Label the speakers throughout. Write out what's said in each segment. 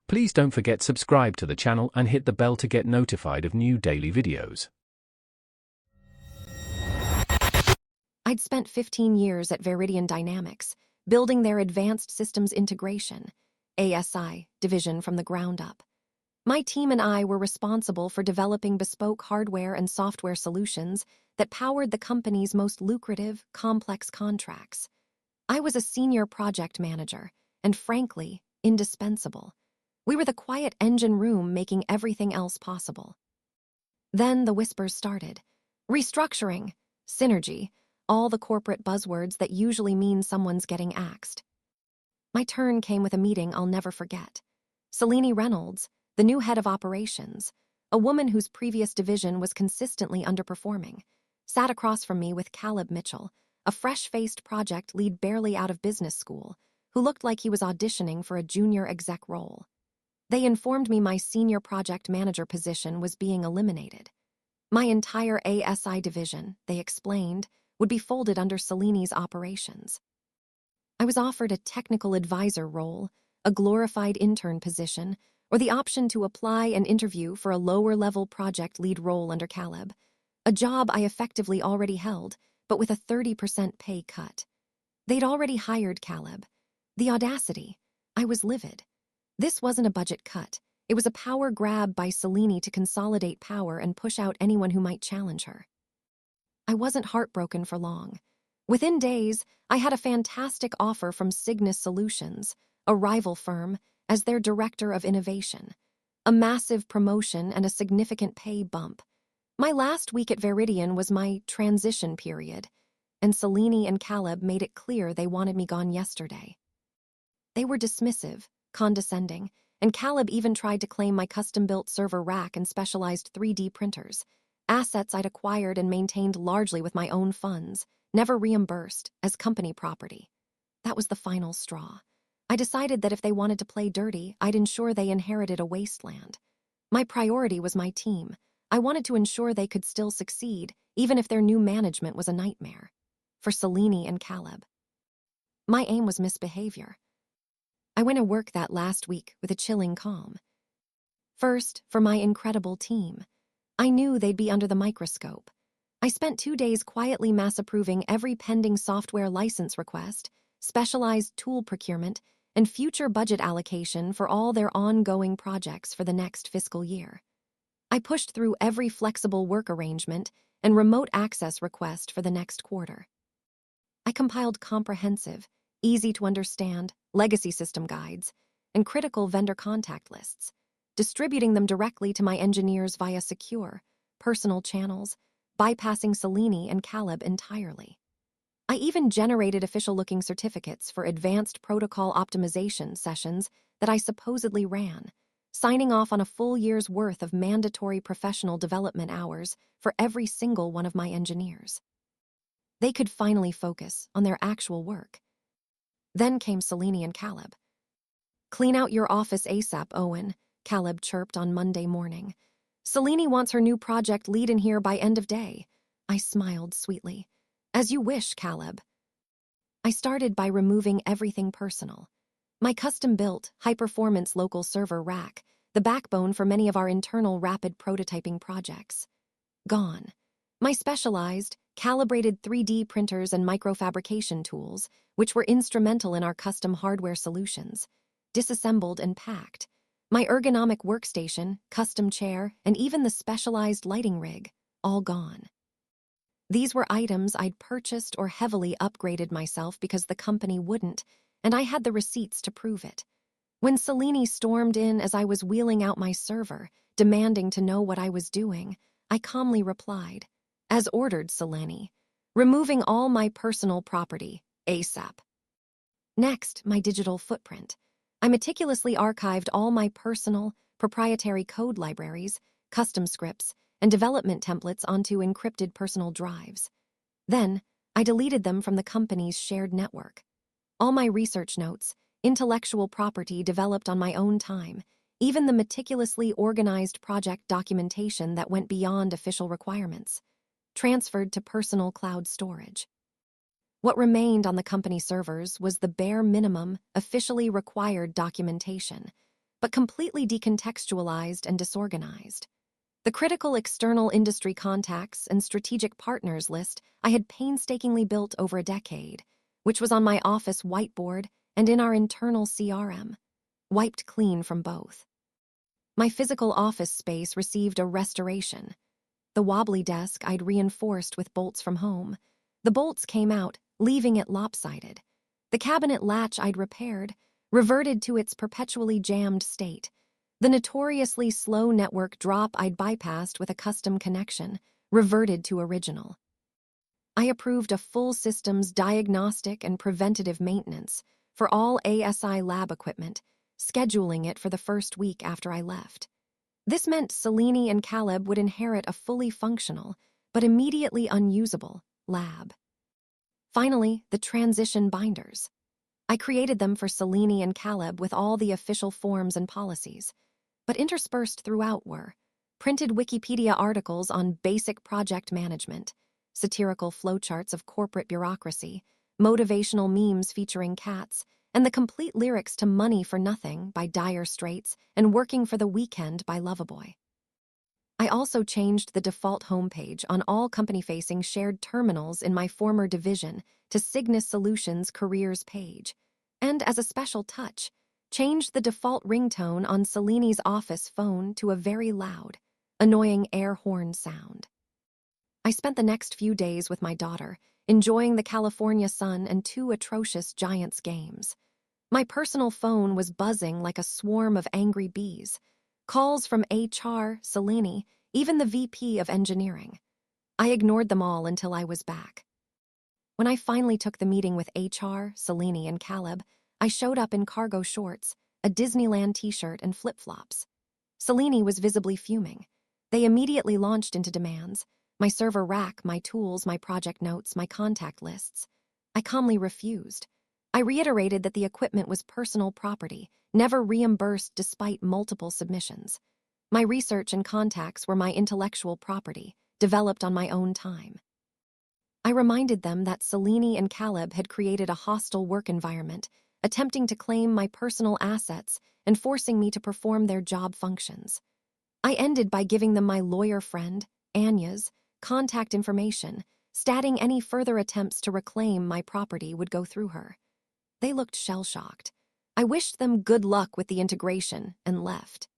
Speaker 1: Please don't forget subscribe to the channel and hit the bell to get notified of new daily videos.
Speaker 2: I'd spent 15 years at Veridian Dynamics, building their Advanced Systems Integration, ASI, division from the ground up. My team and I were responsible for developing bespoke hardware and software solutions that powered the company's most lucrative, complex contracts. I was a senior project manager, and frankly, indispensable. We were the quiet engine room making everything else possible. Then the whispers started. Restructuring, synergy, all the corporate buzzwords that usually mean someone's getting axed. My turn came with a meeting I'll never forget. Selene Reynolds, the new head of operations, a woman whose previous division was consistently underperforming, sat across from me with Caleb Mitchell, a fresh-faced project lead barely out of business school, who looked like he was auditioning for a junior exec role. They informed me my senior project manager position was being eliminated. My entire ASI division, they explained, would be folded under Selene's operations. I was offered a technical advisor role, a glorified intern position, or the option to apply and interview for a lower-level project lead role under Caleb, a job I effectively already held, but with a 30% pay cut. They'd already hired Caleb. The audacity. I was livid. This wasn't a budget cut. It was a power grab by Selene to consolidate power and push out anyone who might challenge her. I wasn't heartbroken for long. Within days, I had a fantastic offer from Cygnus Solutions, a rival firm, as their director of innovation. A massive promotion and a significant pay bump. My last week at Veridian was my transition period, and Selene and Caleb made it clear they wanted me gone yesterday. They were dismissive, condescending, and Caleb even tried to claim my custom-built server rack and specialized 3D printers, assets I'd acquired and maintained largely with my own funds, never reimbursed, as company property. That was the final straw. I decided that if they wanted to play dirty, I'd ensure they inherited a wasteland. My priority was my team. I wanted to ensure they could still succeed, even if their new management was a nightmare. For Selene and Caleb. My aim was misbehavior. I went to work that last week with a chilling calm. First, for my incredible team. I knew they'd be under the microscope. I spent 2 days quietly mass-approving every pending software license request, specialized tool procurement, and future budget allocation for all their ongoing projects for the next fiscal year. I pushed through every flexible work arrangement and remote access request for the next quarter. I compiled comprehensive, easy-to-understand legacy system guides and critical vendor contact lists, distributing them directly to my engineers via secure, personal channels, bypassing Selene and Caleb entirely. I even generated official-looking certificates for advanced protocol optimization sessions that I supposedly ran, signing off on a full year's worth of mandatory professional development hours for every single one of my engineers. They could finally focus on their actual work. Then came Selene and Caleb. "Clean out your office ASAP, Owen," Caleb chirped on Monday morning. "Selene wants her new project lead in here by end of day." I smiled sweetly. "As you wish, Caleb." I started by removing everything personal. My custom-built, high-performance local server rack, the backbone for many of our internal rapid prototyping projects. Gone. My specialized, calibrated 3D printers and microfabrication tools, which were instrumental in our custom hardware solutions, disassembled and packed. My ergonomic workstation, custom chair, and even the specialized lighting rig, all gone. These were items I'd purchased or heavily upgraded myself because the company wouldn't, and I had the receipts to prove it. When Selene stormed in as I was wheeling out my server, demanding to know what I was doing, I calmly replied, "As ordered, Selene. Removing all my personal property, ASAP." Next, my digital footprint. I meticulously archived all my personal, proprietary code libraries, custom scripts, and development templates onto encrypted personal drives. Then, I deleted them from the company's shared network. All my research notes, intellectual property developed on my own time, even the meticulously organized project documentation that went beyond official requirements, transferred to personal cloud storage. What remained on the company servers was the bare minimum, officially required documentation, but completely decontextualized and disorganized. The critical external industry contacts and strategic partners list I had painstakingly built over a decade, which was on my office whiteboard and in our internal CRM, wiped clean from both. My physical office space received a restoration. The wobbly desk I'd reinforced with bolts from home. The bolts came out, leaving it lopsided. The cabinet latch I'd repaired reverted to its perpetually jammed state. The notoriously slow network drop I'd bypassed with a custom connection reverted to original. I approved a full systems diagnostic and preventative maintenance for all ASI lab equipment, scheduling it for the first week after I left. This meant Selene and Caleb would inherit a fully functional, but immediately unusable, lab. Finally, the transition binders. I created them for Selene and Caleb with all the official forms and policies, but interspersed throughout were printed Wikipedia articles on basic project management, satirical flowcharts of corporate bureaucracy, motivational memes featuring cats, and the complete lyrics to Money for Nothing by Dire Straits and Working for the Weekend by Loverboy. I also changed the default homepage on all company-facing shared terminals in my former division to Cygnus Solutions Careers page, and as a special touch, changed the default ringtone on Selene's office phone to a very loud, annoying air horn sound. I spent the next few days with my daughter, enjoying the California sun and 2 atrocious Giants games. My personal phone was buzzing like a swarm of angry bees. Calls from HR, Selene, even the VP of engineering. I ignored them all until I was back. When I finally took the meeting with HR, Selene, and Caleb, I showed up in cargo shorts, a Disneyland t-shirt, and flip-flops. Selene was visibly fuming. They immediately launched into demands. My server rack, my tools, my project notes, my contact lists. I calmly refused. I reiterated that the equipment was personal property, never reimbursed despite multiple submissions. My research and contacts were my intellectual property, developed on my own time. I reminded them that Selene and Caleb had created a hostile work environment, attempting to claim my personal assets and forcing me to perform their job functions. I ended by giving them my lawyer friend, Anya's, contact information, stating any further attempts to reclaim my property would go through her. They looked shell-shocked. I wished them good luck with the integration and left.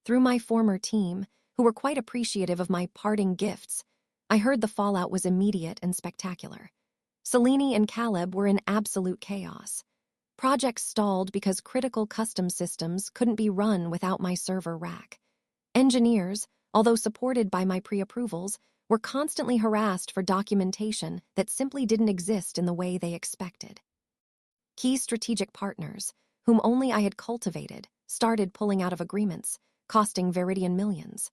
Speaker 2: Through my former team, who were quite appreciative of my parting gifts, I heard the fallout was immediate and spectacular. Selene and Caleb were in absolute chaos. Projects stalled because critical custom systems couldn't be run without my server rack. Engineers, although supported by my pre-approvals, were constantly harassed for documentation that simply didn't exist in the way they expected. Key strategic partners, whom only I had cultivated, started pulling out of agreements, costing Veridian millions.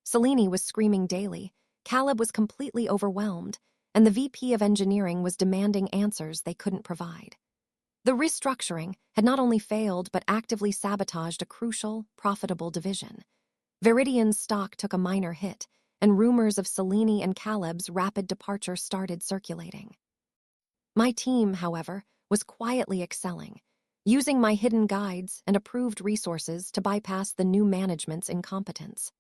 Speaker 2: Selene was screaming daily, Caleb was completely overwhelmed, and the VP of engineering was demanding answers they couldn't provide. The restructuring had not only failed but actively sabotaged a crucial, profitable division. Veridian's stock took a minor hit, and rumors of Selene and Caleb's rapid departure started circulating. My team, however, was quietly excelling, using my hidden guides and approved resources to bypass the new management's incompetence.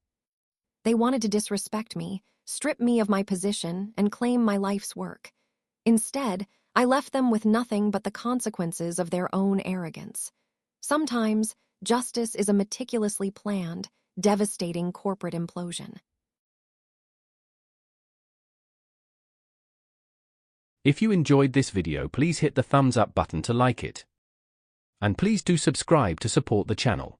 Speaker 2: They wanted to disrespect me, strip me of my position, and claim my life's work. Instead, I left them with nothing but the consequences of their own arrogance. Sometimes, justice is a meticulously planned, devastating corporate implosion.
Speaker 1: If you enjoyed this video, please hit the thumbs up button to like it. And please do subscribe to support the channel.